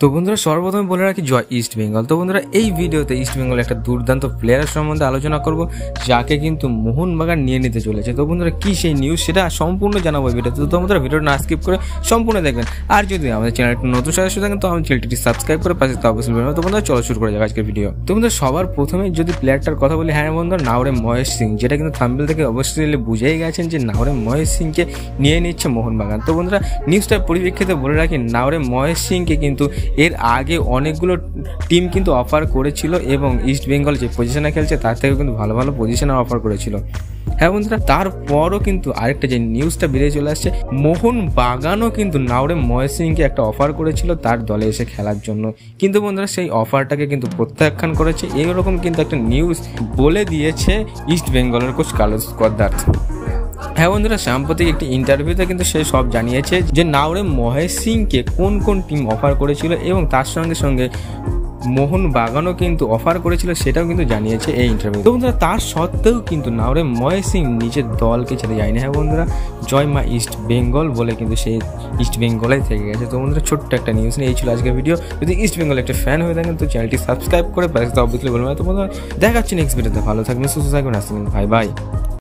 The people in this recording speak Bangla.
তো বন্ধুরা সর্বপ্রথমে বলে রাখি জয় ইস্ট বেঙ্গল। তো বন্ধুরা এই ভিডিওতে ইস্ট বেঙ্গল একটা দুর্দান্ত প্লেয়ারের সম্বন্ধে আলোচনা করব, যাকে কিন্তু মোহনবাগান নিয়ে নিতে চলেছে। তো বন্ধুরা কি সেই নিউজ সেটা সম্পূর্ণ জানাবো ভিডিওতে। তো বন্ধুরা ভিডিওটা না স্কিপ করে সম্পূর্ণ দেখবেন। আর যদি আমাদের চ্যানেলটি নতুন সদস্য থাকেন তো আমাদের চ্যানেলটি সাবস্ক্রাইব করে পাশে অবশ্যই বেরোবে। তো বন্ধুরা চলো শুরু করা যাক আজকের ভিডিও। তো বন্ধুরা সবার প্রথমে যদি প্লেয়ারটার কথা বলি, হ্যাঁ বন্ধুরা নাওরে মহেশ সিং, যেটা কিন্তু থাম্বনেল থেকে অবশ্যই বুঝেই গেছেন যে নাওরে মহেশ সিংকে নিয়ে নিচ্ছে মোহনবাগান। তো বন্ধুরা নিউজটার পরিপ্রেক্ষিতে বলে রাখি, নাওরে মহেশ সিংকে কিন্তু এর আগে অনেকগুলো টিম কিন্তু অফার করেছিল এবং ইস্ট বেঙ্গল যে পজিশনে খেলছে তার থেকে কিন্তু ভালো ভালো পজিশনে অফার করেছিল। হ্যাঁ বন্ধুরা, তারপরও কিন্তু আরেকটা যে নিউজটা বেরিয়ে চলে আসছে, মোহনবাগানও কিন্তু নাওরে মহেশ সিংকে একটা অফার করেছিল তার দলে এসে খেলার জন্য, কিন্তু বন্ধুরা সেই অফারটাকে কিন্তু প্রত্যাখ্যান করেছে। এইরকম কিন্তু একটা নিউজ বলে দিয়েছে ইস্ট বেঙ্গলের কোচ কার্লোস কোদ্রাত। হ্যাঁ বন্ধুরা, সাম্প্রতিক একটি ইন্টারভিউতে কিন্তু সে সব জানিয়েছে যে নাওরে মহেশ সিংকে কোন কোন টিম অফার করেছিল এবং তার সঙ্গে সঙ্গে মোহনবাগানও কিন্তু অফার করেছিল, সেটাও কিন্তু জানিয়েছে এই ইন্টারভিউ। তো বন্ধুরা তার সত্ত্বেও কিন্তু নাওরে মহেশ সিং নিজের দলকে ছেড়ে যায়নি। হ্যাঁ বন্ধুরা, জয় মা ইস্ট বেঙ্গল বলে কিন্তু সে ইস্ট বেঙ্গলেই থেকে গেছে। তো বন্ধুরা ছোট্ট একটা নিউজ নিয়ে এই ছিল আজকের ভিডিও। যদি ইস্ট বেঙ্গল একটা ফ্যান হয়ে থাকেন তো চ্যানেলটি সাবস্ক্রাইব করে পাশে অবশ্যই বলবেন। তো বন্ধুরা দেখা হচ্ছে নেক্সট ভিডিওতে। ভালো থাকবেন, সুস্থ থাকবেন, আসবেন, বাই বাই।